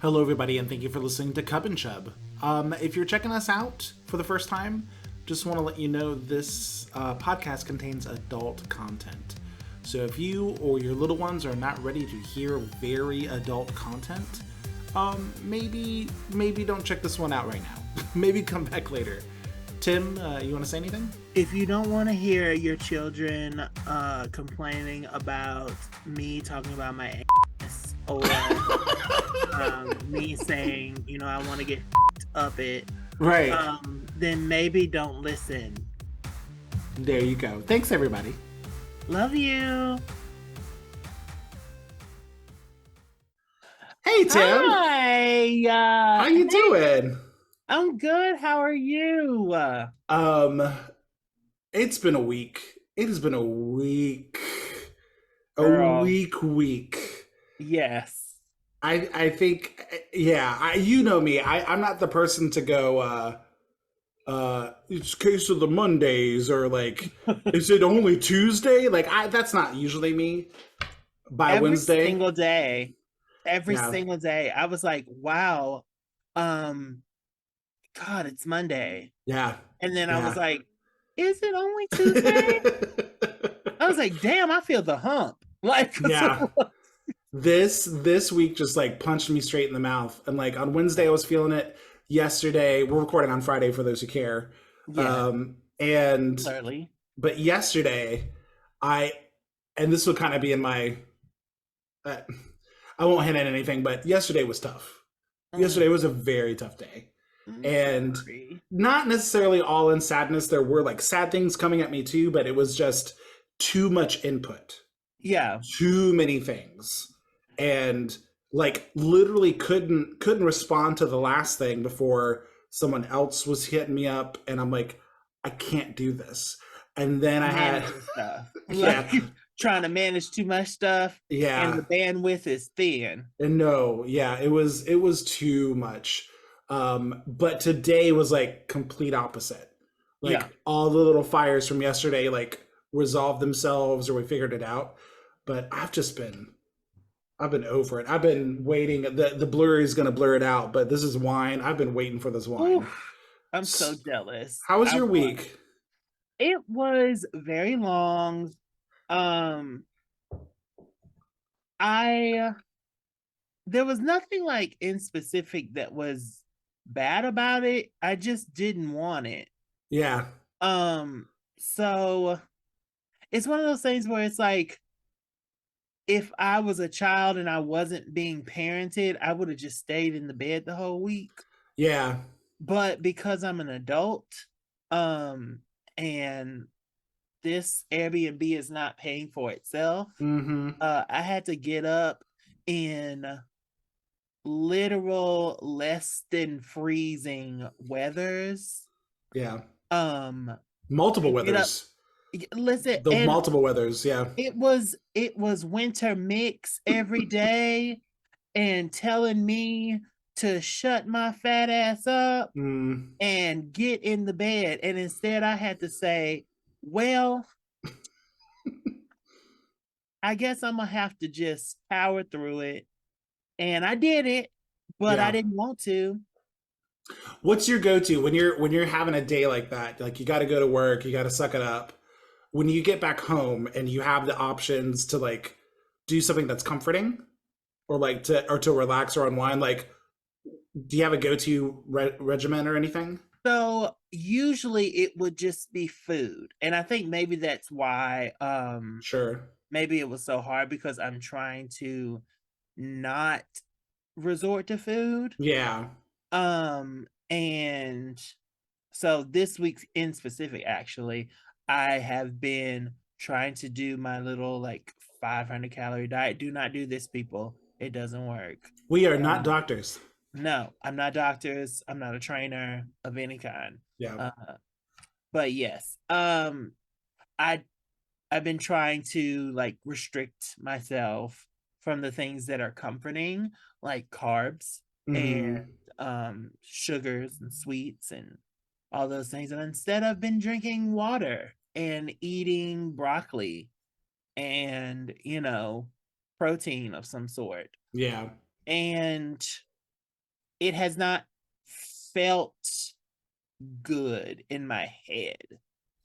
Hello, everybody, and thank you for listening to Cub and Chub. If you're checking us out for the first time, just want to let you know this podcast contains adult content. So if you or your little ones are not ready to hear very adult content, maybe don't check this one out right now. Maybe come back later. Tim, you want to say anything? If you don't want to hear your children complaining about me talking about my ass or me saying, I want to get up it, Right. then maybe don't listen. There you go. Thanks, everybody. Love you. Hey, Tim. Hi. How you doing? I'm good. How are you? It's been a week. It has been a week. Girl. Week. Yes. I think, yeah, you know me. I'm not the person to go, it's case of the Mondays, or like, is it only Tuesday? Like, that's not usually me. By Every Wednesday. single day. Every Yeah. single day. I was like, wow. God, it's Monday. Yeah. And then I Yeah. was like, is it only Tuesday? I was like, damn, I feel the hump. Like, Yeah. This week just like punched me straight in the mouth. And like on Wednesday I was feeling it. Yesterday, we're recording on Friday for those who care. yeah, And clearly. but yesterday and this will kind of be in my I won't hint at anything, but yesterday was tough. Yesterday was a very tough day. And sorry. not necessarily all in sadness. There were like sad things coming at me too, but it was just too much input. Yeah. Too many things. And like literally couldn't respond to the last thing before someone else was hitting me up, and I'm like, I can't do this. And then I had stuff. yeah. Like, trying to manage too much stuff. Yeah. And the bandwidth is thin. And no, yeah, it was too much. But today was like complete opposite. Like all the little fires from yesterday like resolved themselves, or we figured it out. But I've been over it. I've been waiting. The blur is gonna blur it out, but this is wine. I've been waiting for this wine. Oof, I'm so jealous. How was your week? It was very long. There was nothing like in specific that was bad about it. I just didn't want it. Yeah. So it's one of those things where it's like, if I was a child and I wasn't being parented, I would have just stayed in the bed the whole week. Yeah. But because I'm an adult, and this Airbnb is not paying for itself, I had to get up in literal less than freezing weathers. Yeah. Multiple weathers. Listen, the multiple weathers. Yeah. It was winter mix every day, and telling me to shut my fat ass up and get in the bed. And instead I had to say, well, I guess I'm gonna have to just power through it. And I did it, but I didn't want to. What's your go-to when you're having a day like that? Like, you got to go to work, you got to suck it up. When you get back home and you have the options to like do something that's comforting, or like to relax or unwind, like, do you have a go-to regimen or anything? So usually it would just be food, and I think maybe that's why Sure. maybe it was so hard, because I'm trying to not resort to food. Yeah. And so this week in specific, actually, I have been trying to do my little like 500 calorie diet. Do not do this, people. It doesn't work. We are not doctors. No, I'm not doctors. I'm not a trainer of any kind. Yeah. But yes, I've been trying to like restrict myself from the things that are comforting, like carbs and sugars and sweets and all those things. And instead I've been drinking water and eating broccoli and, protein of some sort. Yeah. And it has not felt good in my head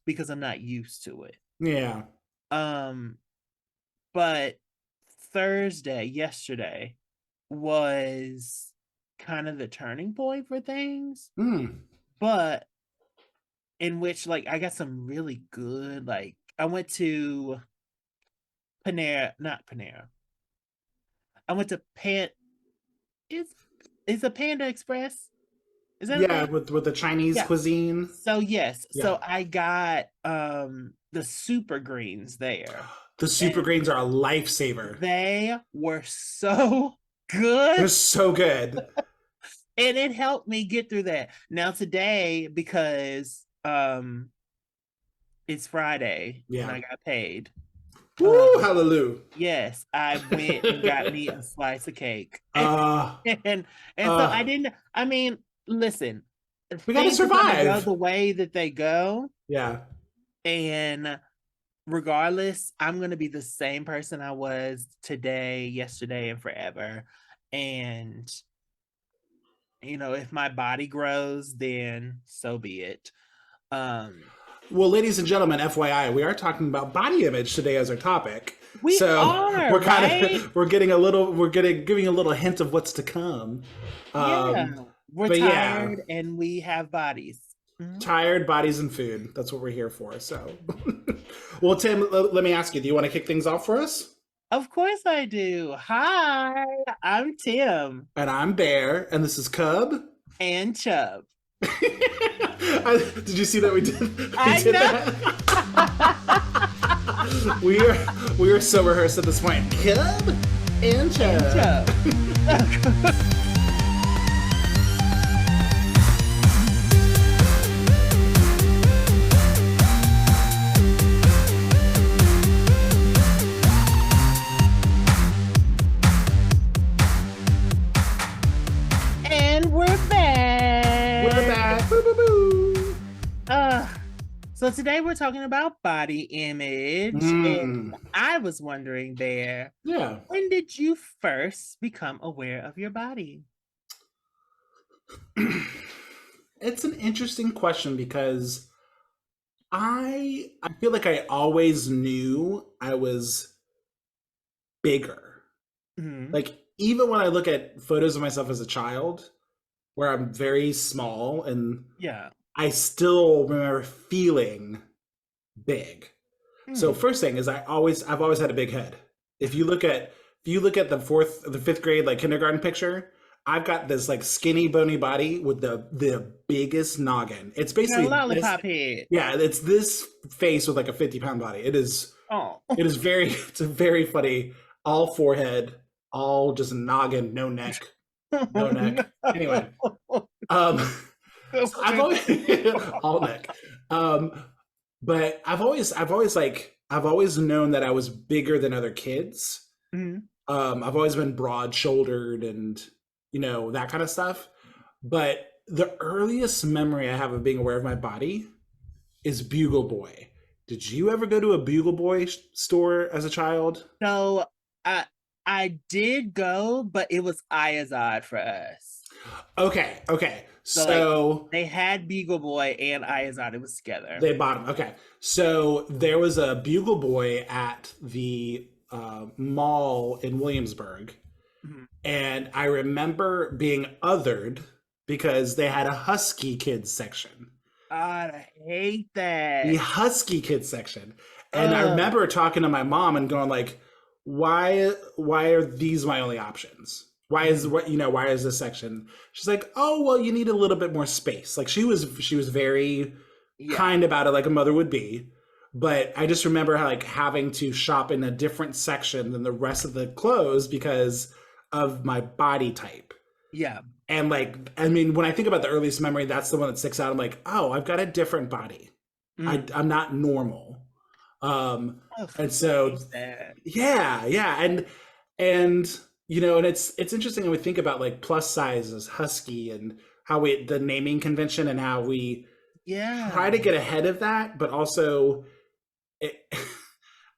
because I'm not used to it. Yeah. Um, but yesterday was kind of the turning point for things, Mm. but in which like I got some really good like I went to not Panera. I went to is is a Panda Express? Is that a Yeah, thing? with the Chinese Yeah. cuisine. So yes, Yeah. so I got the super greens there. The super And greens are a lifesaver. they were so good They're so good. and it helped me get through that. Now today, because it's Friday and Yeah. I got paid. Woo, Um hallelujah. yes, I went and got me a slice of cake. uh and so I uh didn't I mean, listen, we gotta things are gonna go survive. the way that they go. Yeah. And regardless, I'm gonna be the same person I was today, yesterday, and forever. And if my body grows, then so be it. Um, Well, ladies and gentlemen, FYI, we are talking about body image today as our topic. we So are, we're kind right? of we're getting a little we're getting giving a little hint of what's to come. Yeah. Um, We're but yeah, tired and we have bodies. Mhm. tired bodies and food. That's what we're here for. So, well, Tim, let me ask you: do you want to kick things off for us? Of course I do. Hi, I'm Tim And I'm Bear, and this is Cub. and Chubb. Did you see that we did? We I did know. that. We are so rehearsed at this point. Cub and Chub. Chubb. And we're back. We're back. Boo, boo, boo. Uh, so today we're talking about body image. And I was wondering, Bear, Yeah. when did you first become aware of your body? It's an interesting question because I feel like I always knew I was bigger. Mhm. Like even when I look at photos of myself as a child where I'm very small and Yeah. I still remember feeling big. So Mm. first thing is I've always had a big head. If you look at the fifth grade like kindergarten picture, I've got this like skinny bony body with the biggest noggin. It's You got a basically this. lollipop head. Yeah, it's this face with like a 50-pound body. It is Oh. it is very it's a very funny, all forehead, all just noggin, no neck, no neck. Anyway, um so I've always all neck. But I've always known that I was bigger than other kids. Mhm. I've always been broad shouldered and that kind of stuff. But the earliest memory I have of being aware of my body is Bugle Boy. Did you ever go to a Bugle Boy store as a child? So I did go, but it was Ayazad for us. Okay. So like they had Beagle Boy and Ayazad. It was together. They bought them. Okay. So there was a Bugle Boy at the mall in Williamsburg. Mhm. And I remember being othered because they had a Husky kids section. I hate that. The Husky kids section. And I remember talking to my mom and going like, why are these my only options? Why is this section? She's like, oh well, you need a little bit more space. Like she was very kind about it, like a mother would be. But I just remember like having to shop in a different section than the rest of the clothes because of my body type. Yeah. And like, I mean, when I think about the earliest memory, that's the one that sticks out. I'm like, oh, I've got a different body. I'm not normal. And so yeah. And and it's interesting when we think about like plus size as husky and how the naming convention and how we try to get ahead of that, but also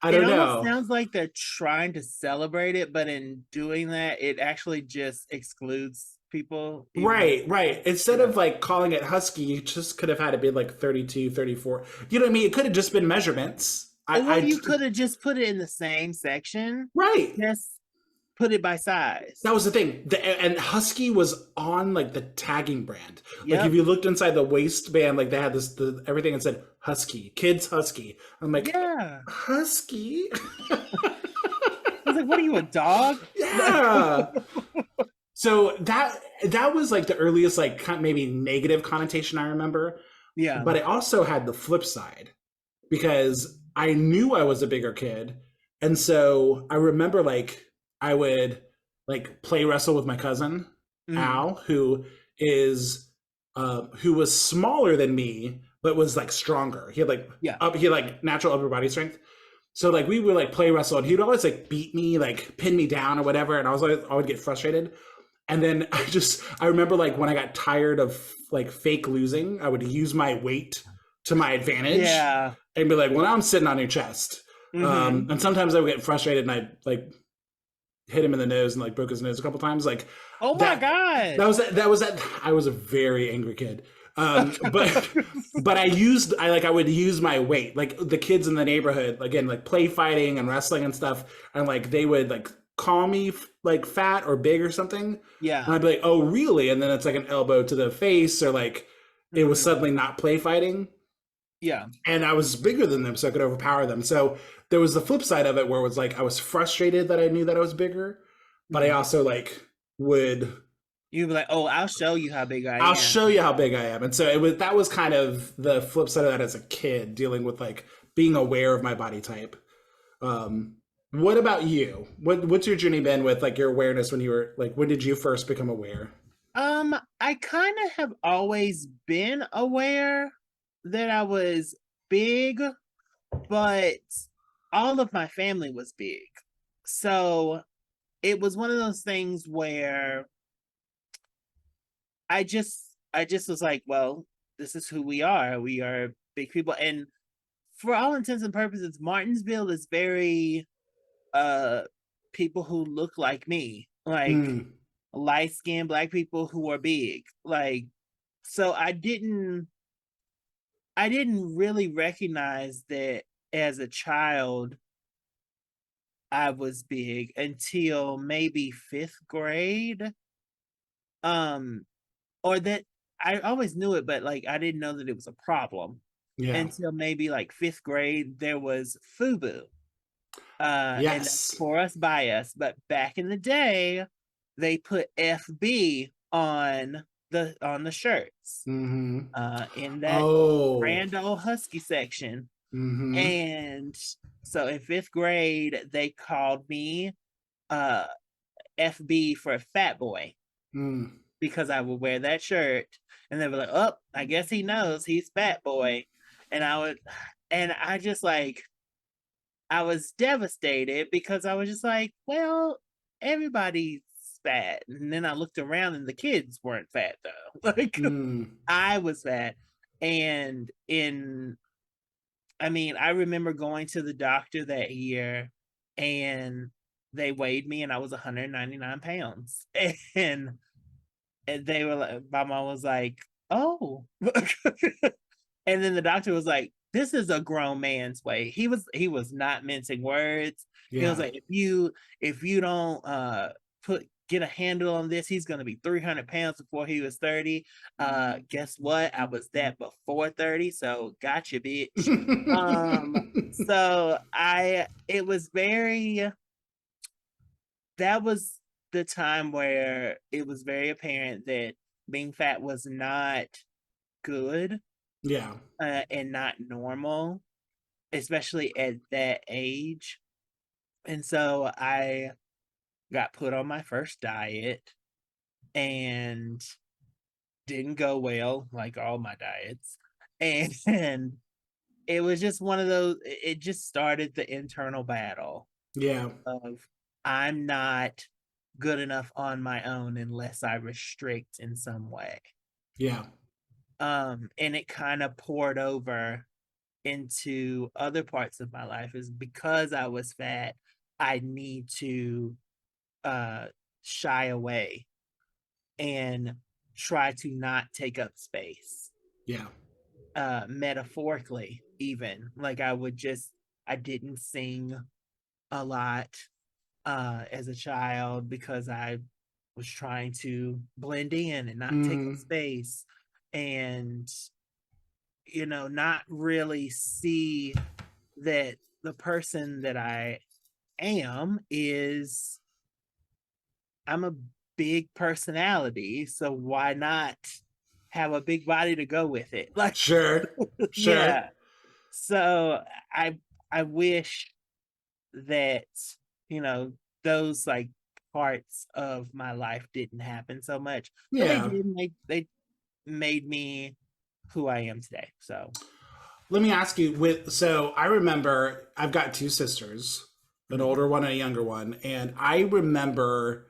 I don't know. It almost sounds like they're trying to celebrate it, but in doing that, it actually just excludes people, even though, Right. Instead yeah. of like calling it husky, you just could have had it be like 32, 34. You know what I mean? It could have just been measurements. Or you could have just put it in the same section, Right. just put it by size. That was the thing. And Husky was on like the tagging brand. Like if Yep. you looked inside the waistband, like they had everything that said Husky, kids Husky. I'm like, Yeah. Husky? I was like, what are you, a dog? Yeah. So that was like the earliest like maybe negative connotation I remember. Yeah. But I also had the flip side because I knew I was a bigger kid. And so I remember like I would like play wrestle with my cousin, Mhm. Al, who was smaller than me, but was like stronger. Yeah. He had like natural upper body strength. So like we would like play wrestle and he'd always like beat me, like pin me down or whatever. And I would get frustrated. And then I remember like when I got tired of like fake losing, I would use my weight to my advantage Yeah. and be like, well, now I'm sitting on your chest. Hmm. And sometimes I would get frustrated and I like hit him in the nose and like broke his nose a couple times. Like Oh my that gosh. was that. I was a very angry kid. But I would use my weight. Like the kids in the neighborhood, again, like play fighting and wrestling and stuff, and like they would like call me like fat or big or something. And Yeah. I'd be like, oh really? And then it's like an elbow to the face, or like it was Hmm. suddenly not play fighting. Yeah. And I was bigger than them, so I could overpower them. So there was the flip side of it where it was like I was frustrated that I knew that I was bigger, but I Hmm. also like would You'd be like, oh, I'll show you how big I I'll am. show you how big I am. And so that was kind of the flip side of that as a kid, dealing with like being aware of my body type. What about you? What's your journey been with like your awareness when you were like when did you first become aware? I kind of have always been aware that I was big, but all of my family was big. So it was one of those things where I just was like, well, this is who we are. We are big people. And for all intents and purposes, Martinsville is very uh people who look like me. Like Mm, light skinned black people who are big. Like so I didn't really recognize that as a child I was big until maybe fifth grade. Um, or that I always knew it, but like I didn't know that it was a problem yeah. until maybe like fifth grade. There was FUBU, and that's Yes. for us by us. But back in the day, they put FB on the shirts, Mm-hmm. in that Oh. grand old husky section. Mm-hmm. And so in fifth grade, they called me uh FB for fat boy Mm. because I would wear that shirt. And they were like, oh, I guess he knows he's fat boy. And I just like, I was devastated because I was just like, well, everybody's fat. And then I looked around and the kids weren't fat though. Like Mm. I was fat. And I remember going to the doctor that year and they weighed me and I was 199 pounds. And they were like, my mom was like, oh. And then the doctor was like, this is a grown man's weight. He was not mincing words. He was Yeah. like, if you don't get a handle on this, he's gonna be 300 pounds before he was 30. Guess what? I was that before 30, so gotcha, bitch. So I it was very that was the time where it was very apparent that being fat was not good, Yeah. and not normal, especially at that age. And so I got put on my first diet and didn't go well, like all my diets. And it was just one of those, it just started the internal battle Yeah. of I'm not good enough on my own unless I restrict in some way. Yeah. And it kind of poured over into other parts of my life is because I was fat, I need to uh shy away and try to not take up space. Yeah. Metaphorically, even like I didn't sing a lot as a child because I was trying to blend in and not take up Hmm. space, and not really see that the person that I am is I'm a big personality, so why not have a big body to go with it? Like, Sure. Sure. yeah. So I I wish that, you know, those like parts of my life didn't happen so much, but they Yeah. did. They made me who I am today. So Let me ask you so I remember I've got two sisters, an mhm. older one and a younger one, and I remember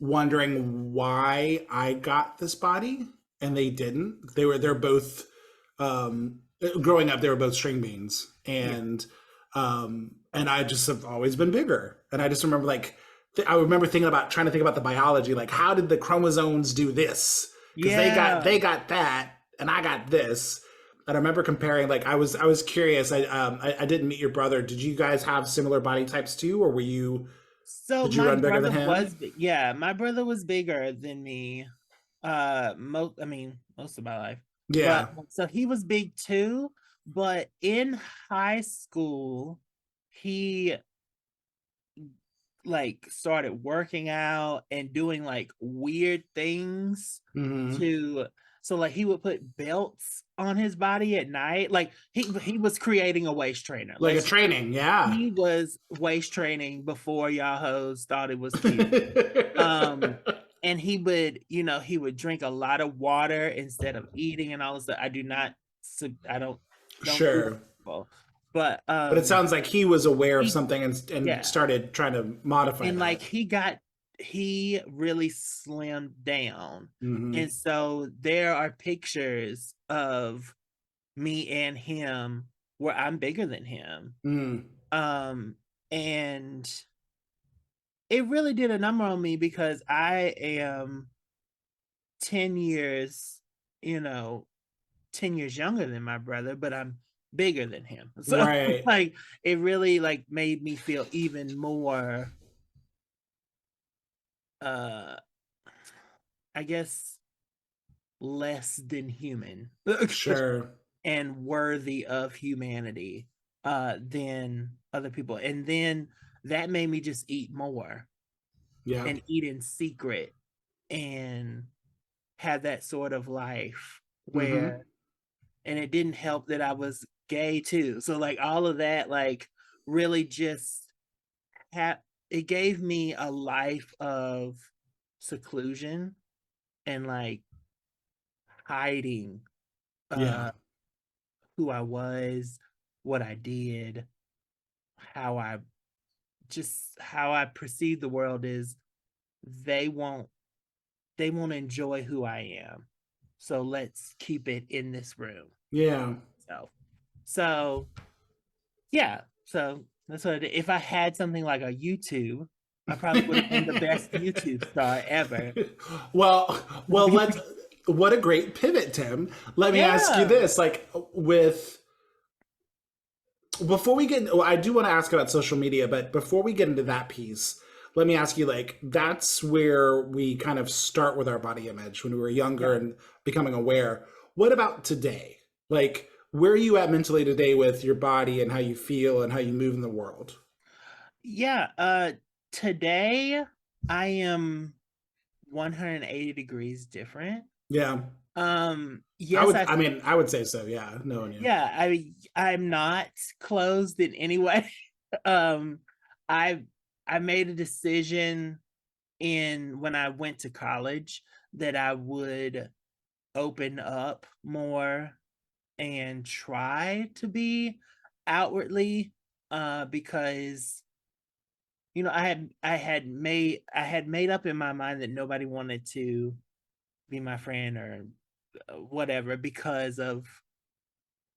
wondering why I got this body and they didn't. They're both um growing up they were both string beans, Yeah. and I just have always been bigger. And I just remember I remember thinking about trying to think about the biology, like how did the chromosomes do this? Because Yeah. they got that and I got this. And I remember comparing, like I was curious. I didn't meet your brother. Did you guys have similar body types too, or So did you my run bigger brother than him? was yeah, my brother was bigger than me. Most of my life. But Yeah. so he was big too, but in high school he like started working out and doing like weird things Hmm. to so like he would put belts on his body at night. Like he was creating a waist trainer. Like a Let's just training, yeah. he was waist training before y'all hoes thought it was cute. Um, and he would drink a lot of water instead of eating and all this stuff. I do not, I don't do that, Sure. people. But But it sounds like he was aware of he, something and yeah, started trying to modify and like that. he really slimmed down, Hmm. and so there are pictures of me and him where I'm bigger than him. Mm. Um, and it really did a number on me because I am 10 years, you know, 10 years younger than my brother, but I'm bigger than him. So Right. like it really like made me feel even more uh I guess less than human Sure. and worthy of humanity than other people. And then that made me just eat more Yeah. and eat in secret and have that sort of life Hmm. where and it didn't help that I was gay too. So like all of that like really just had it gave me a life of seclusion and like hiding Yeah. uh who I was, what I did, how I how I perceive the world is they won't they won't enjoy who I am. So let's keep it in this room. Yeah. So yeah, so that's what I did. If I had something like a YouTube, I probably would have been the best YouTube star ever. well, let's. What a great pivot, Tim. Let me ask you Yeah. this: like, with before we get, well, I do want to ask about social media, but before we get into that piece, let me ask you: like, that's where we kind of start with our body image when we were younger Yeah. and becoming aware. What about today? Like, where are you at mentally today with your body and how you feel and how you move in the world? Yeah. Today I am 180 degrees different. Yeah, Yes, I mean, I would say so. Yeah, knowing you. yeah, I'm not closed in any way. um, I I made a decision in when I went to college that I would open up more and try to be outwardly because I had made up in my mind that nobody wanted to be my friend or whatever because of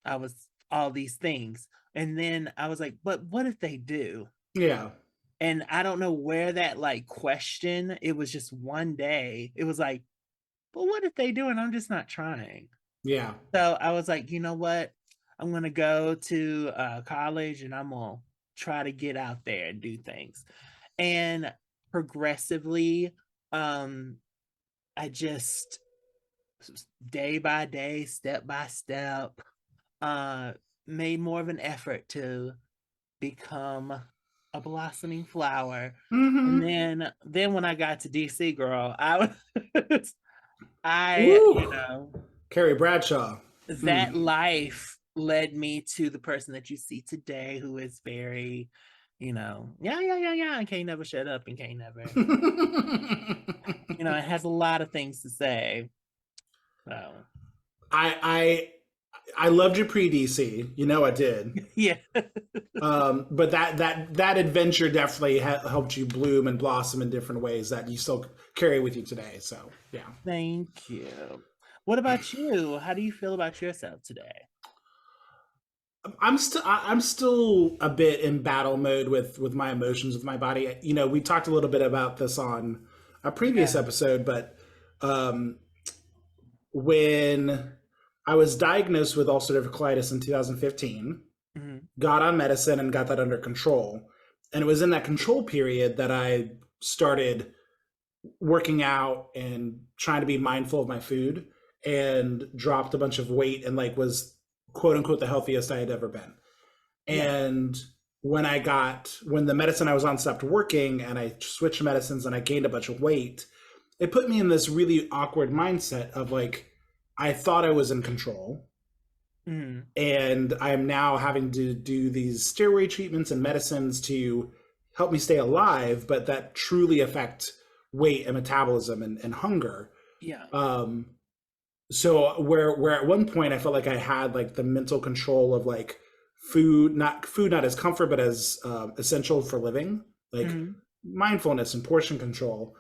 I was all these things. And then I was like, but what if they do? Yeah. And I don't know where that like question, it was just one day. It was like, but what if they do and I'm just not trying? Yeah. So I was like, you know what? I'm gonna go to college and I'm gonna try to get out there and do things. And progressively, um, I just day by day, step by step, uh, made more of an effort to become a blossoming flower. And Mm-hmm. then when I got to DC, girl, I was I, you Woo! know, Carrie Bradshaw. that life led me to the person that you see today who is very, yeah, yeah, yeah, yeah, and can't never shut up and can't never, it has a lot of things to say. So I I loved you pre DC. You know I did. yeah. But that adventure definitely helped you bloom and blossom in different ways that you still carry with you today. So yeah, Thank you. What about you? How do you feel about yourself today? I'm still a bit in battle mode with my emotions, with my body. You know, we talked a little bit about this on a previous Yeah. episode, but um, when I was diagnosed with ulcerative colitis in 2015, Hmm. got on medicine and got that under control. And it was in that control period that I started working out and trying to be mindful of my food and dropped a bunch of weight and like was quote unquote the healthiest I had ever been. Yeah. And when the medicine I was on stopped working and I switched medicines and I gained a bunch of weight, it put me in this really awkward mindset of like I thought I was in control, Hmm. and I'm now having to do these steroid treatments and medicines to help me stay alive, but that truly affect weight and metabolism and hunger. Yeah. Um, so where at one point I felt like I had like the mental control of like food not as comfort but as essential for living, like Hmm. mindfulness and portion control.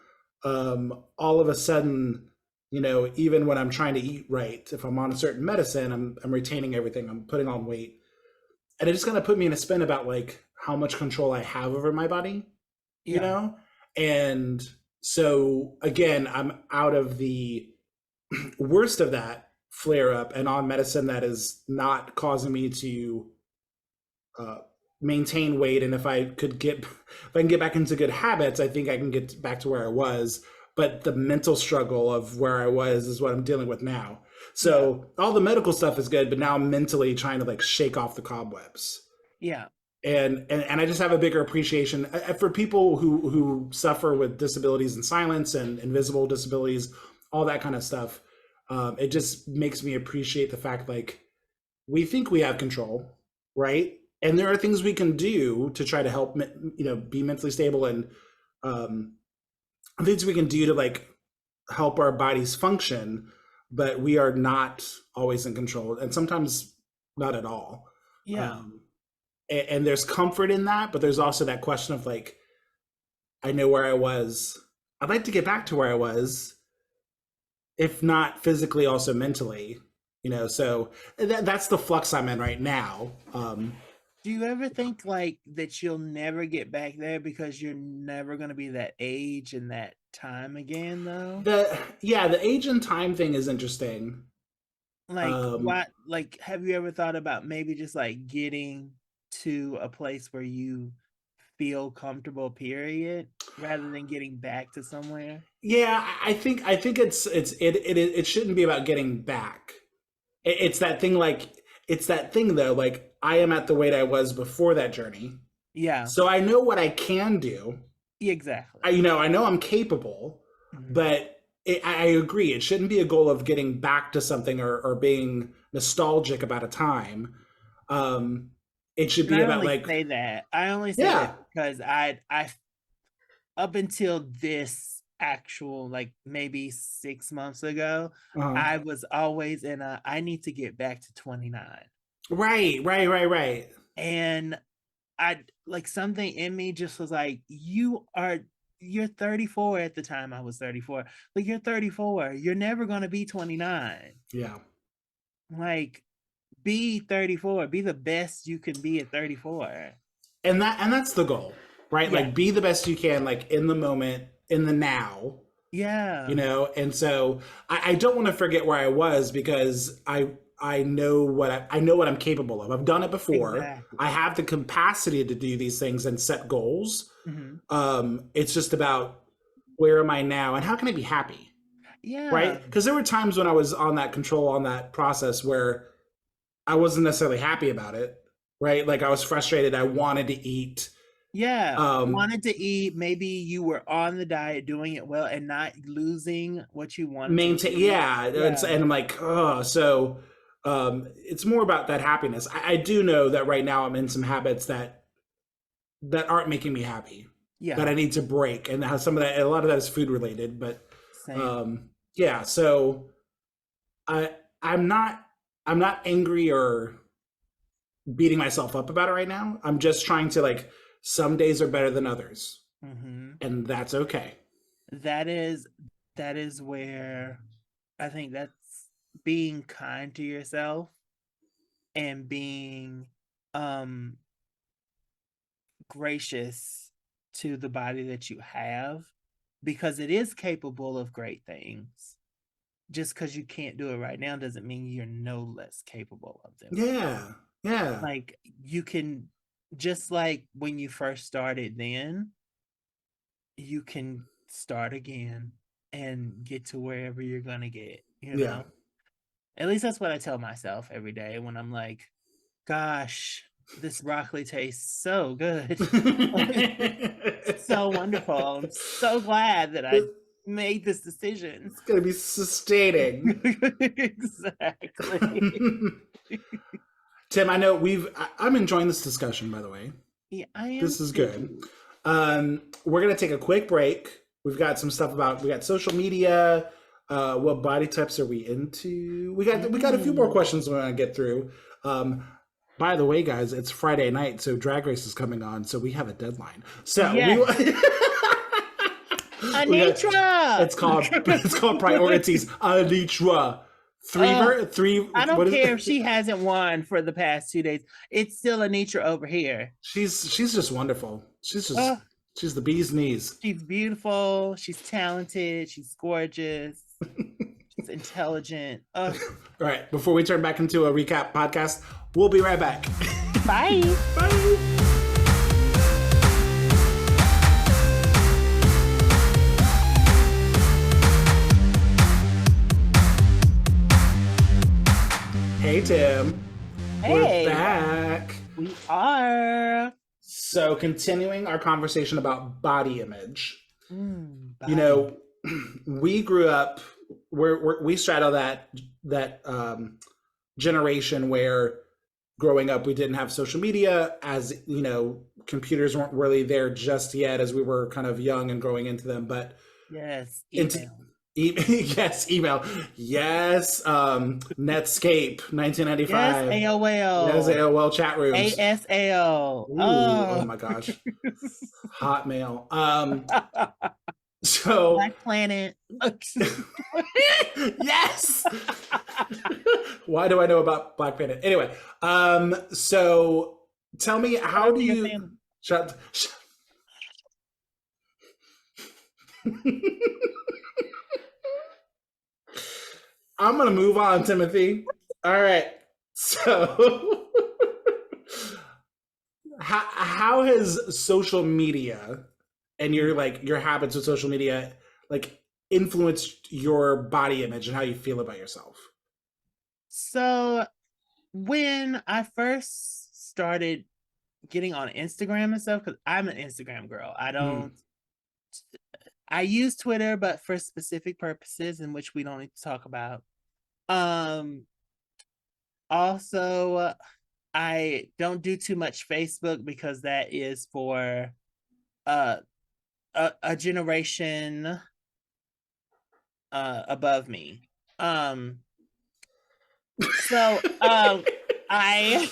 All of a sudden, you know, even when I'm trying to eat right, if I'm on a certain medicine, I'm retaining everything, I'm putting on weight, and it just kind of put me in a spin about like how much control I have over my body, you Yeah. know. And so again, I'm out of the worst of that flare up and on medicine that is not causing me to uh, maintain weight. And if I can get back into good habits, I think I can get back to where I was. But the mental struggle of where I was is what I'm dealing with now. Yeah. So all the medical stuff is good, but now I'm mentally trying to like shake off the cobwebs. Yeah. And I just have a bigger appreciation for people who suffer with disabilities in silence and invisible disabilities, all that kind of stuff. It just makes me appreciate the fact like we think we have control, right? And there are things we can do to try to help be mentally stable, and um, things we can do to like help our bodies function, but we are not always in control, and sometimes not at all. Yeah. Um, and there's comfort in that, but there's also that question of like, I know where I was. I'd like to get back to where I was, if not physically, also mentally. You know, so that's the flux I'm in right now. Do you ever think like that you'll never get back there because you're never going to be that age and that time again though? The age and time thing is interesting. Like Um, what, like have you ever thought about maybe just like getting to a place where you feel comfortable, period, rather than getting back to somewhere? yeah, I think it shouldn't be about getting back. It's that thing like it's that thing though. Like I am at the weight I was before that journey, Yeah, so I know what I can do. exactly. I know I'm capable, Mhm. but I agree. It shouldn't be a goal of getting back to something or being nostalgic about a time. Um, it should And be about like, I only say that yeah, because I up until this actual like maybe 6 months ago, uh-huh. I was always in a I need to get back to 29. Right. And I like something in me just was like, you're 34 at the time I was 34. Like you're 34. You're never gonna be 29. Yeah, Like be 34. Be the best you can be at 34. and that's the goal. right? Yeah. Like be the best you can, like in the moment, in the now, Yeah. and so I don't want to forget where I was because I know I know what I'm capable of. I've done it before. I Exactly. have the capacity to do these things and set goals. Hmm. It's just about where am I now and how can I be happy, Yeah. right? Because there were times when I was on that control, on that process where I wasn't necessarily happy about it, right? Like I was frustrated. I wanted to eat. Yeah. Um, Wanted to eat. Maybe you were on the diet, doing it well, and not losing what you wanted to maintain, lose. yeah. Yeah. And I'm like, oh, so it's more about that happiness. I do know that right now I'm in some habits that aren't making me happy, Yeah. that I need to break, and how some of that, a lot of that is food related, but Same. yeah. So I I'm not I'm not angry or beating myself up about it right now. I'm just trying to like some days are better than others, Hmm. and that's okay. That is that is where I think that's being kind to yourself and being um gracious to the body that you have, because it is capable of great things. Just because you can't do it right now doesn't mean you're no less capable of them. Yeah, yeah, Like you can, just like when you first started, then you can start again and get to wherever you're gonna get, you yeah. know? At least that's what I tell myself every day when I'm like, gosh, this broccoli tastes so good. So wonderful. I'm so glad that I made this decision. It's gonna be sustaining. Exactly. Tim, I know I'm enjoying this discussion, by the way. Yeah, I am This is good. too. We're gonna take a quick break. We've got some stuff about, we got social media. What body types are we into? We got a few more questions we want to get through. Um, by the way, guys, it's Friday night, so Drag Race is coming on, so we have a deadline. So we Yes. we got, Anitra. it's called Priorities Anitra. Three. I What don't is care it? if she hasn't won for the past 2 days. It's still Anitra over here. She's just wonderful. Uh, She's the bee's knees. she's beautiful. She's talented. She's gorgeous. She's intelligent. All right, before we turn back into a recap podcast, we'll be right back. Bye. Bye. Hey, Tim. Hey. We're back. We are. So, continuing our conversation about body image. Body. You know, we grew up, we straddle that generation where growing up we didn't have social media, as you know, computers weren't really there just yet as we were kind of young and growing into them. But yes, email. email. Yes, email. Yes, Netscape, 1995. Yes, AOL. Yes, AOL chat rooms. ASL. Ooh, Oh. oh my gosh. Hotmail. So Black Planet. yes. Why do I know about Black Planet? Anyway, so tell me, how do you shut I'm gonna move on, Timothy. All right. So how has social media and your habits with social media like influenced your body image and how you feel about yourself? So when I first started getting on Instagram and stuff, because I'm an Instagram girl. I use Twitter, but for specific purposes in which we don't need to talk about. Also, I don't do too much Facebook because that is for a generation above me. So I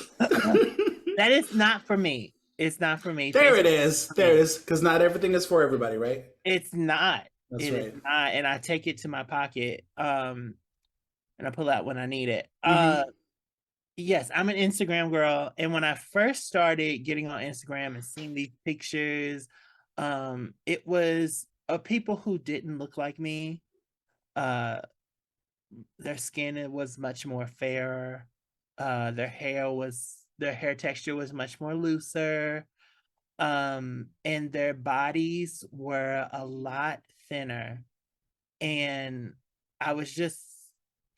that is not for me. It's not for me. There it is. There it is. Because not everything is for everybody, right? It's not. That's right. Is not, and I take it to my pocket. And I pull out when I need it. Yes, I'm an Instagram girl, and when I first started getting on Instagram and seeing these pictures, it was of people who didn't look like me. Uh, their skin, it was much more fairer. Their hair texture was much more looser. And their bodies were a lot thinner. And I was just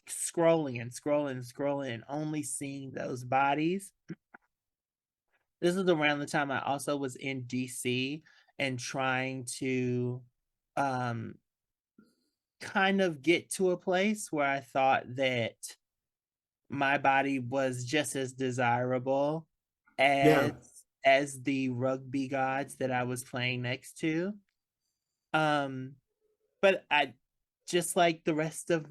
scrolling and scrolling and scrolling and only seeing those bodies. This is around the time I also was in DC and trying to um kind of get to a place where I thought that my body was just as desirable Yeah. as the rugby gods that I was playing next to. Um, but I just like the rest of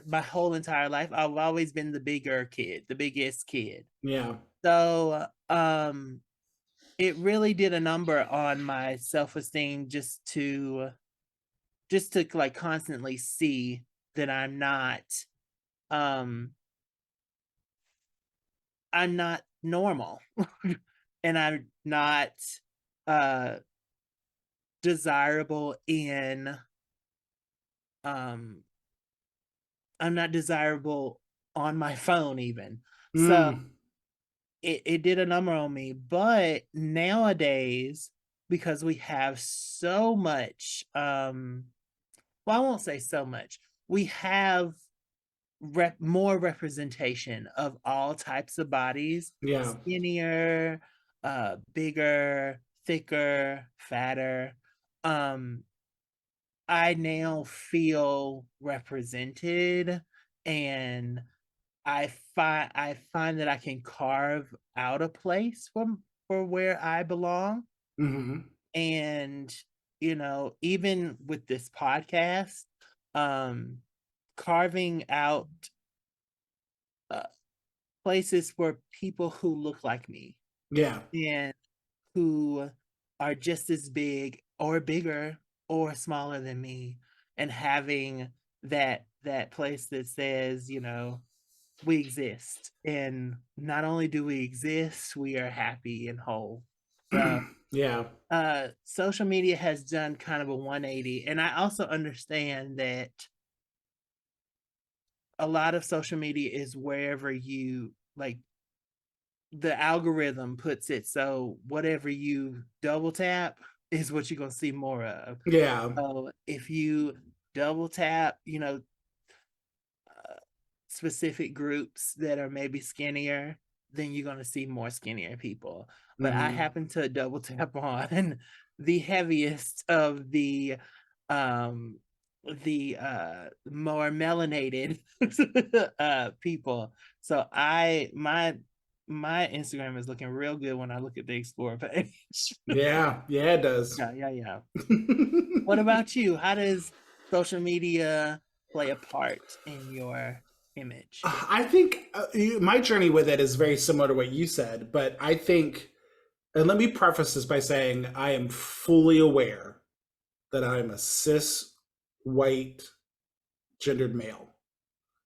my whole entire life, I've always been the bigger kid, the biggest kid. Yeah. So, it really did a number on my self-esteem just to like constantly see that um I'm not normal and I'm not uh desirable in um I'm not desirable on my phone even. So Mm. it did a number on me. But nowadays, because we have so much well, I won't say so much. We have more representation of all types of bodies, Yeah. skinnier, bigger, thicker, fatter. Um, I now feel represented, and I find that I can carve out a place for where I belong. Hmm. And even with this podcast, um, carving out uh, places for people who look like me Yeah. and who are just as big or bigger or smaller than me, and having that place that says, we exist, and not only do we exist, we are happy and whole. So Yeah. social media has done kind of a 180, and I also understand that a lot of social media is wherever you like, the algorithm puts it, so whatever you double tap is what you're gonna see more of. Yeah. So if you double tap, specific groups that are maybe skinnier, then you're gonna see more skinnier people. But I Hmm. happen to double tap on the heaviest of um more melanated people. So my Instagram is looking real good when I look at the explore page. Yeah. Yeah, it does. Yeah, yeah, yeah. What about you? How does social media play a part in your image? I think my journey with it is very similar to what you said, but I think, and let me preface this by saying I am fully aware that I'm a cis white gendered male.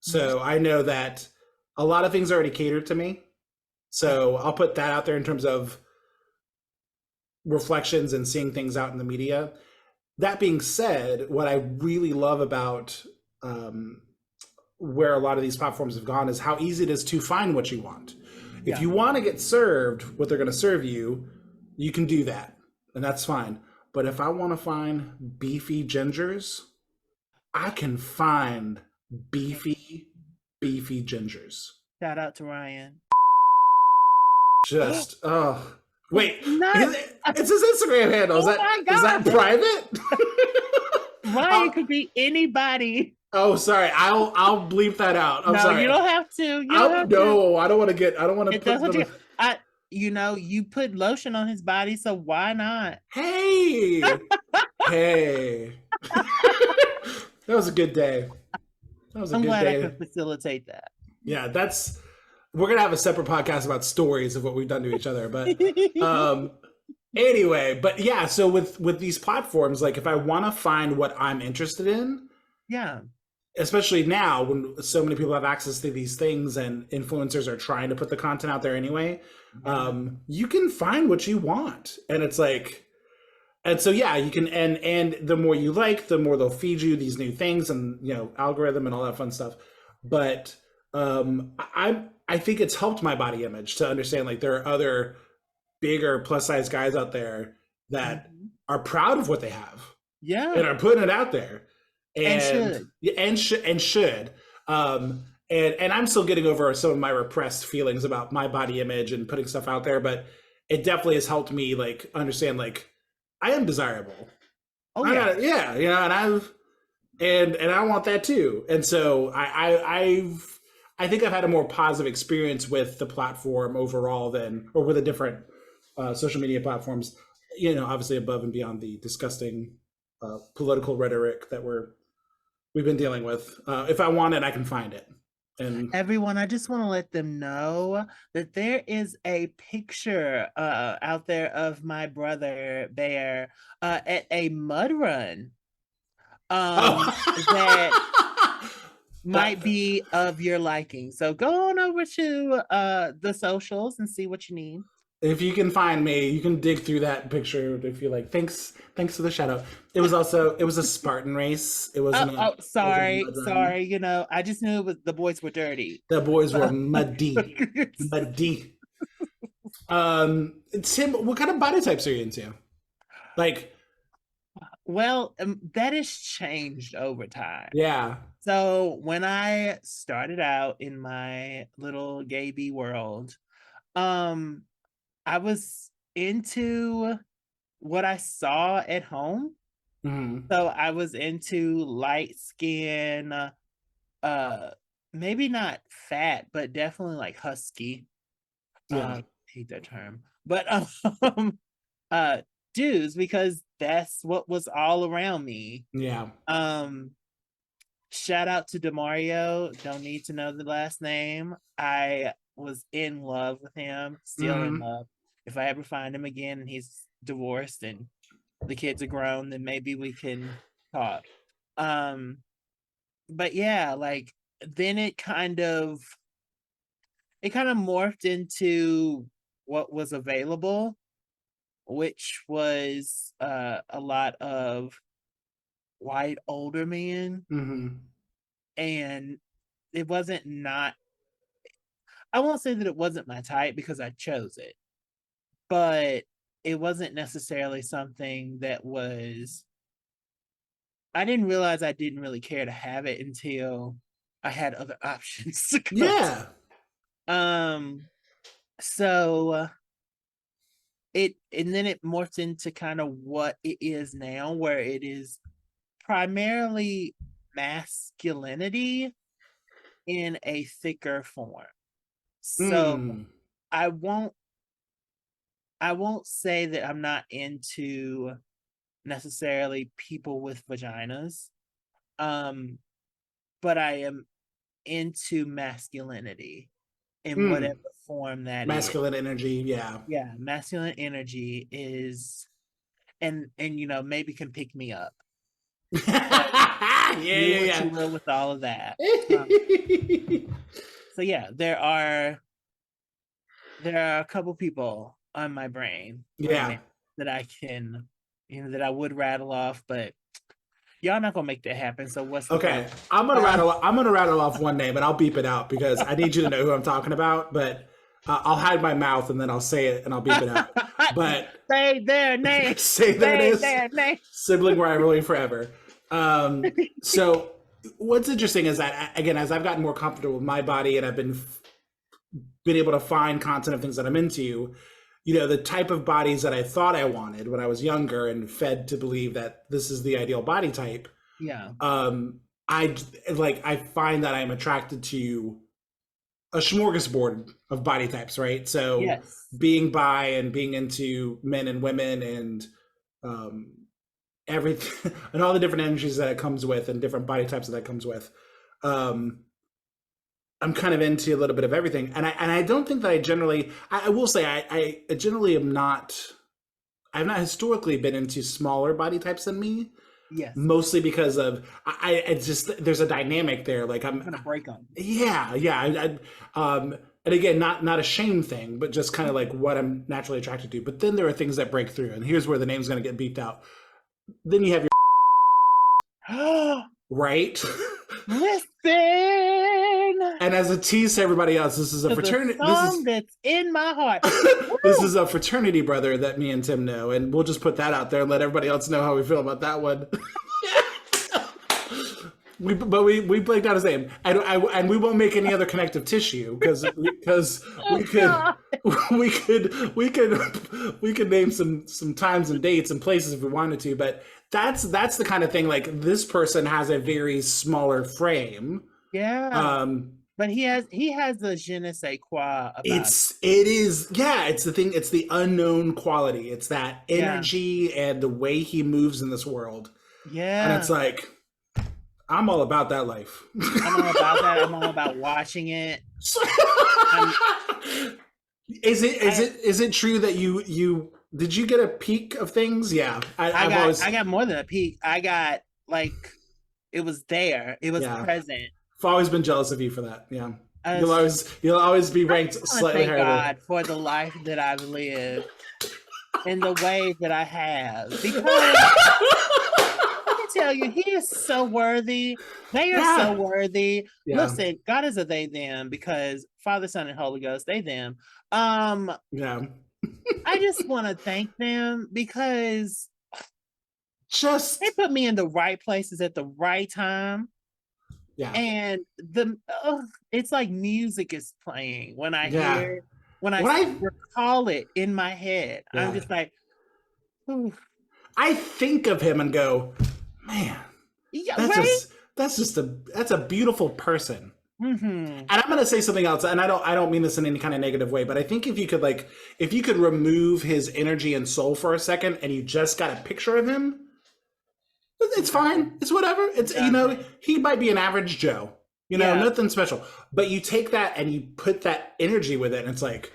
Mhm. So I know that a lot of things already catered to me. So I'll put that out there in terms of reflections and seeing things out in the media. That being said, what I really love about um, where a lot of these platforms have gone is how easy it is to find what you want. If Yeah. you want to get served what they're going to serve you, you can do that, and that's fine. But if I want to find beefy gingers, I can find beefy, beefy gingers. Shout out to Ryan. Just oh wait, Not it's his Instagram handle. Is oh that my is that god. private? Ryan I'll, could be anybody. oh, sorry. I'll bleep that out. I'm No, you sorry. don't have to. You don't I have to. no. I don't want to get. I don't want to If that's put what the. I you put lotion on his body, so why not? Hey, hey. That was a good day. That was a I'm good glad I day. could facilitate that. Yeah, that's. We're gonna have a separate podcast about stories of what we've done to each other, but anyway, but yeah. So with these platforms, like if I want to find what I'm interested in, Yeah. especially now when so many people have access to these things and influencers are trying to put the content out there anyway, Yeah. you can find what you want. And it's like, and so yeah, you can, and the more you like, the more they'll feed you these new things, and you know, algorithm and all that fun stuff. But I think it's helped my body image to understand like there are other bigger plus size guys out there that Mhm. are proud of what they have Yeah. and are putting it out there, And and should. should. And I'm still getting over some of my repressed feelings about my body image and putting stuff out there, but it definitely has helped me like understand like I am desirable. Oh I yeah. got yeah, you know, and and I want that too. And so I think I've had a more positive experience with the platform overall than, or with the different social media platforms. You know, obviously above and beyond the disgusting political rhetoric that we've been dealing with. If I want it, I can find it. And Everyone, I just want to let them know that there is a picture out there of my brother Bear at a mud run that oh, might that be of your liking. So go on over to the socials and see what you need. if you can find me, you can dig through that picture if you like. Thanks for the shout out. It was a Spartan race. It Oh, wasn't a oh, it wasn't a sorry, mud run. sorry. You know, I just knew the boys were dirty. The boys were muddy, muddy. Tim, what kind of body types are you into? Like, Well, that has changed over time. yeah. So when I started out in my little gay bee world, um, I was into what I saw at home. Hmm. So I was into light skin, uh, maybe not fat, but definitely like husky. Yeah. Hate that term, but uh, dudes because that's what was all around me. Yeah. Um, Shout out to Demario. Don't need to know the last name. I was in love with him, still in Hmm. love. If I ever find him again and he's divorced and the kids are grown, then maybe we can talk. Um, but yeah, like then it kind of morphed into what was available, which was a lot of white older men, Hmm. and it wasn't not I won't say that it wasn't my type because I chose it, but it wasn't necessarily something that was I didn't realize I didn't really care to have it until I had other options to go to. Yeah. Um, so it and then it morphed into kind of what it is now, where it is primarily masculinity in a thicker form. So Mm. I won't I won't say that I'm not into necessarily people with vaginas. Um, but I am into masculinity in whatever Mm. form that is. Masculine energy. Yeah. Yeah, masculine energy is and maybe can pick me up. But Yeah. do Yeah. what you Yeah. will with all of that. So yeah, there are a couple people on my brain right now Yeah. that I can that I would rattle off, but y'all not gonna make that happen. So what's the point? Okay, Um, I'm gonna rattle off one name, and I'll beep it out because I need you to know who I'm talking about. But I'll hide my mouth and then I'll say it and I'll beep it out. But say their name. say there it Say is, their name. sibling rivalry forever. So what's interesting is that again, as I've gotten more comfortable with my body and I've been able to find content of things that I'm into, you know, the type of bodies that I thought I wanted when I was younger and fed to believe that this is the ideal body type, Yeah. um I I find that I'm attracted to a smorgasbord of body types, right? So Yes. being bi and being into men and women and um everything and all the different energies that it comes with and different body types that it comes with. um I'm kind of into a little bit of everything, and I don't think that I will say I generally am not. I've not historically been into smaller body types than me. Yes. mostly because of it's just there's a dynamic there. Like I'm gonna break them. yeah, and again, not a shame thing, but just kind of like what I'm naturally attracted to. But then there are things that break through, and here's where the name's going to get beeped out. Then you have your right. Listen. And as a tease to everybody else, this is a fraternity. That's in my heart. This is a fraternity brother that me and Tim know, and we'll just put that out there and let everybody else know how we feel about that one. we blanked out his name, and we won't make any other connective tissue because we could name some times and dates and places if we wanted to, but that's the kind of thing. Like this person has a very smaller frame. Yeah. But he has a je ne sais quoi about it's the thing. It's the unknown quality. It's that energy and the way he moves in this world. Yeah. And it's like, I'm all about that life. I'm all about that. I'm all about watching it. Is it true that you did you get a peek of things? Yeah. I got more than a peek. I got like it was there. It was present. I've always been jealous of you for that. Yeah. You'll always be ranked slightly higher. Thank God for the life that I've lived in the way that I have. Because I can tell you, he is so worthy. They are so worthy. Yeah. Listen, God is a they them because Father, Son, and Holy Ghost, they them. Yeah. I just want to thank them because they put me in the right places at the right time. Yeah. And it's like music is playing when I hear when I recall it in my head. I'm just like, ooh. I think of him and go, man, that's a beautiful person. Mm-hmm. And I'm going to say something else, and I don't mean this in any kind of negative way, but I think if you could remove his energy and soul for a second, and you just got a picture of him, it's fine. It's whatever. It's he might be an average Joe, nothing special. But you take that and you put that energy with it, and it's like,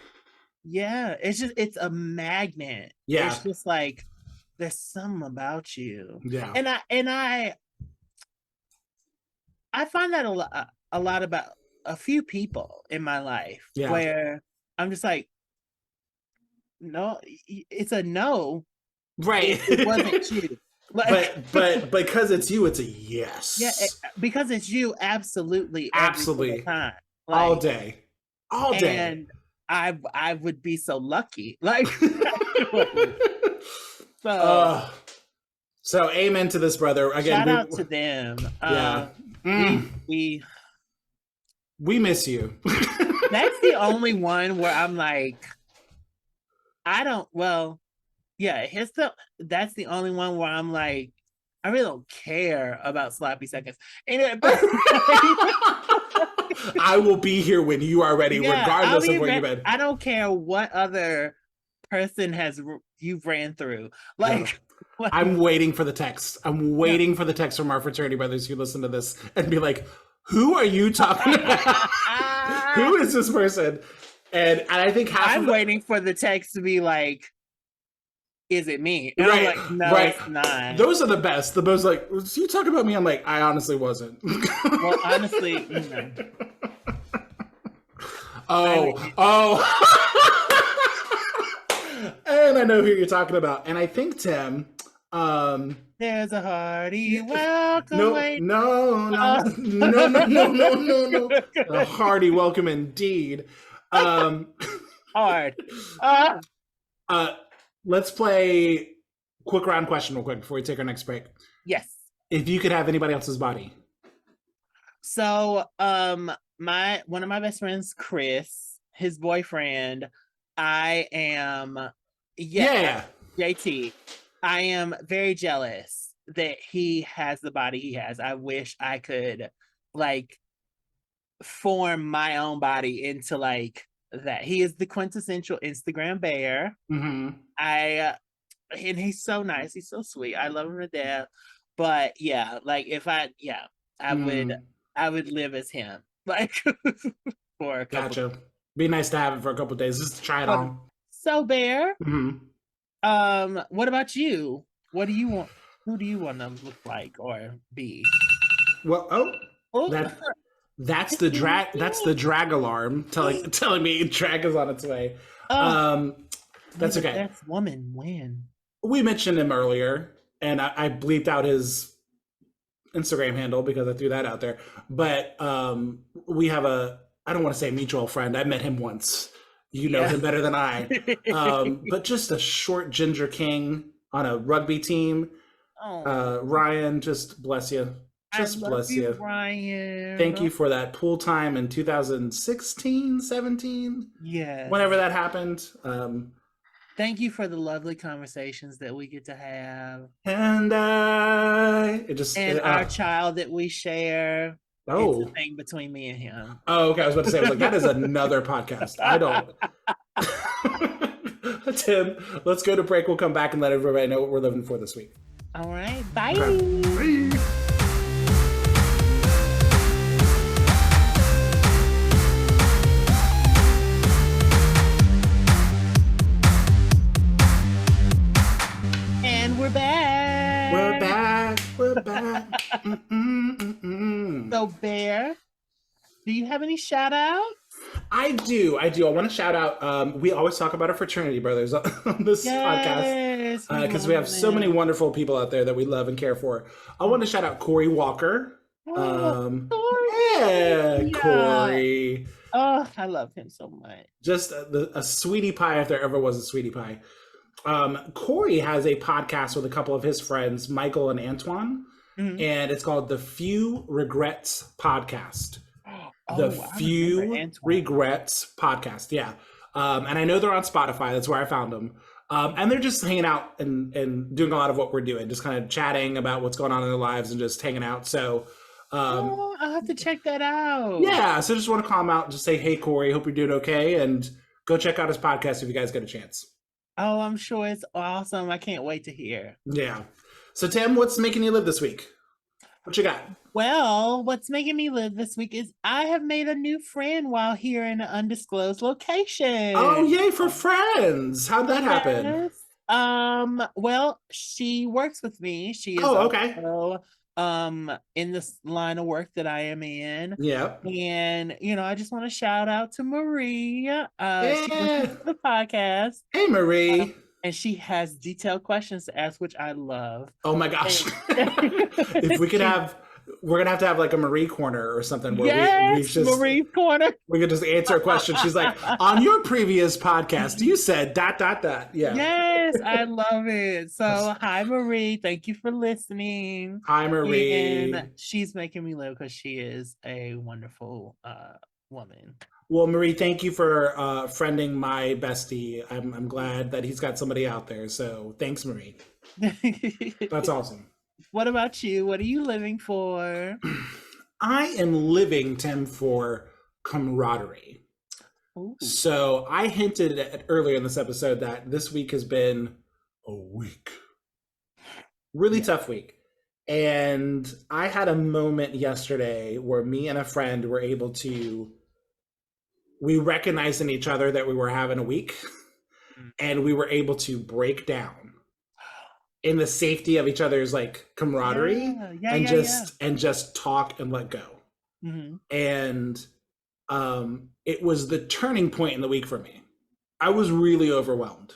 it's a magnet. Yeah, it's just like there's something about you. Yeah, and I find that a lot about a few people in my life where I'm just like, no, it's a no, right? It wasn't you. But because it's you, it's a yes. Yeah, because it's you, absolutely. Every time. All day. And I would be so lucky. Like so amen to this, brother. Again, shout out to them. We miss you. That's the only one where I'm like, that's the only one where I'm like, I really don't care about sloppy seconds. I will be here when you are ready, regardless of where you've been. I don't care what other person you've ran through. Like, I'm waiting for the text. I'm waiting for the text from our fraternity brothers who listen to this and be like, who are you talking about? Who is this person? And I think I'm waiting for the text to be like, is it me? And I'm like, no, it's not. Those are the best. The most like, was you talking about me? I'm like, I honestly wasn't. Well, honestly, And I know who you're talking about. And I think, Tim, there's a hearty welcome. No. A hearty welcome indeed. Hard. Let's play quick round question real quick before we take our next break. Yes. If you could have anybody else's body. So, one of my best friends, Chris, his boyfriend, I am JT. I am very jealous that he has the body he has. I wish I could like form my own body into like that. He is the quintessential Instagram bear. Mm-hmm. And he's so nice. He's so sweet. I love him to death. But like if I would live as him. Like for a couple. Gotcha. Be nice to have it for a couple of days just to try it on. So Bear. Mm-hmm. What about you? What do you want? Who do you want to look like or be? Well, Oh, that that's the drag. That's the drag alarm telling me drag is on its way. oh, may That's the okay. best woman win. We mentioned him earlier, and I bleeped out his Instagram handle because I threw that out there. But we have I don't want to say mutual friend. I met him once. You know Yeah. him better than I. But just a short ginger king on a rugby team. Oh, Ryan, just bless you. I Just love bless you, you. Thank Ryan. you for that pool time in 2016, 17, Yes. whenever that happened. Thank you for the lovely conversations that we get to have. And our child that we share. It's a oh, thing between me and him. oh, okay. I was about to say, I was like, that is another podcast. I don't. Tim, let's go to break. We'll come back and let everybody know what we're living for this week. All right. Bye. Okay. Bye. And we're back. We're back. We're back. So, Bear, do you have any shout outs? I do. I want to shout out. We always talk about our fraternity brothers on this podcast because we have so many wonderful people out there that we love and care for. I want to shout out Corey Walker. Yeah, Corey. Oh, I love him so much. Just a sweetie pie if there ever was a sweetie pie. Corey has a podcast with a couple of his friends, Michael and Antoine, and it's called the Few Regrets Podcast. Few Regrets Podcast. Yeah. And I know they're on Spotify. That's where I found them. And they're just hanging out and doing a lot of what we're doing, just kind of chatting about what's going on in their lives and just hanging out. So I'll have to check that out. Yeah. So just want to call him out and just say, hey, Corey, hope you're doing okay. And go check out his podcast if you guys get a chance. Oh, I'm sure it's awesome. I can't wait to hear. Yeah. So, Tim, what's making you live this week? What you got? Well, what's making me live this week is I have made a new friend while here in an undisclosed location. Oh, yay for friends. How'd that happen? Well, she works with me. She is okay. In this line of work that I am in. Yeah. And I just want to shout out to Marie. She listens to the podcast. Hey, Marie. And she has detailed questions to ask, which I love. Oh my gosh. If we could we're going to have like a Marie corner or something. Where we just, Marie corner. We could just answer a question. She's like, on your previous podcast, you said ... Yeah. Yes, I love it. So hi, Marie. Thank you for listening. Hi, Marie. And she's making me live because she is a wonderful woman. Well, Marie, thank you for friending my bestie. I'm glad that he's got somebody out there. So thanks, Marie. That's awesome. What about you? What are you living for? I am living, Tim, for camaraderie. Ooh. So I hinted at earlier in this episode that this week has been a week. Really tough week. And I had a moment yesterday where me and a friend were able to, we recognized in each other that we were having a week, and we were able to break down in the safety of each other's like camaraderie and just talk and let go. And it was the turning point in the week for me. I was really overwhelmed.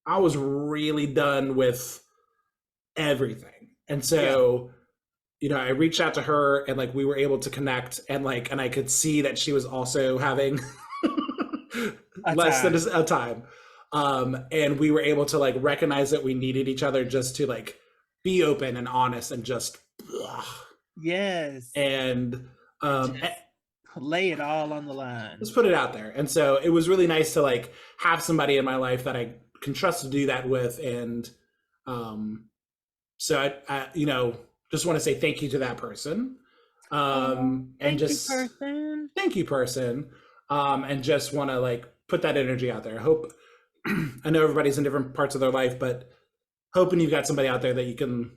I was really done with everything. And so, I reached out to her and like we were able to connect and I could see that she was also having less than a time. And we were able to like recognize that we needed each other just to like be open and honest and just and lay it all on the line. Let's put it out there. And so it was really nice to like have somebody in my life that I can trust to do that with. And so I just want to say thank you to that person. Thank you, person. And just want to like put that energy out there. I hope, I know everybody's in different parts of their life, but hoping you've got somebody out there that you can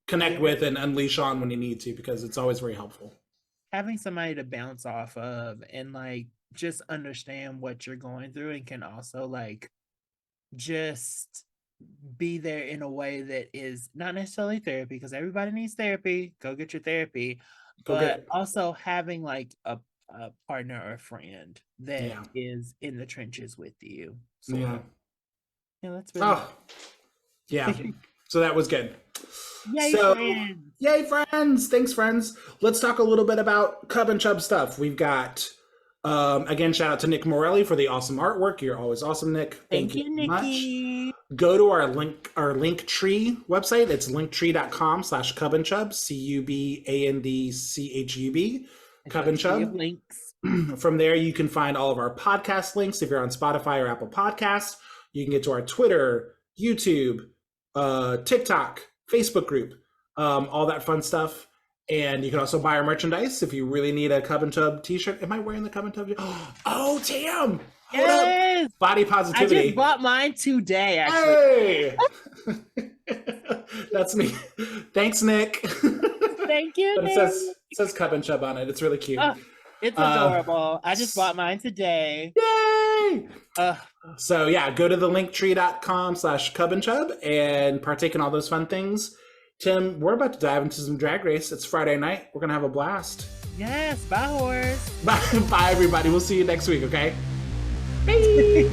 connect with and unleash on when you need to, because it's always very helpful. Having somebody to bounce off of and like just understand what you're going through and can also like just be there in a way that is not necessarily therapy, because everybody needs therapy. Go get your therapy. Go get But it. also having like a partner or a friend that Yeah. is in the trenches with you. Sort Yeah. of. Yeah, that's really Oh, yeah. So that was good. yay, So, friends. yay, friends. Thanks, friends. Let's talk a little bit about Cub and Chub stuff. We've got, again, shout out to Nick Morelli for the awesome artwork. You're always awesome, Nick. Thank You you, very much. Nikki. Go to our Linktree website. It's linktree.com/Cub and Chub, CUBANDCHUB, Cub and Chub. Links. From there, you can find all of our podcast links. If you're on Spotify or Apple Podcasts, you can get to our Twitter, YouTube, TikTok, Facebook group, all that fun stuff. And you can also buy our merchandise if you really need a Cub and Chub t-shirt. Am I wearing the Cub and Chub? Oh, Tam! Hold Yes! up. Body positivity. I just bought mine today, actually. Hey! That's me. Thanks, Nick. Thank you, But Nick. it says Cub and Chub on it. It's really cute. Oh, it's adorable. I just bought mine today. Yay! So yeah, go to the linktree.com/Cub and Chub and partake in all those fun things. Tim, we're about to dive into some Drag Race. It's Friday night. We're gonna have a blast. Yes, bye, horse. Bye, everybody. We'll see you next week. Okay. Bye.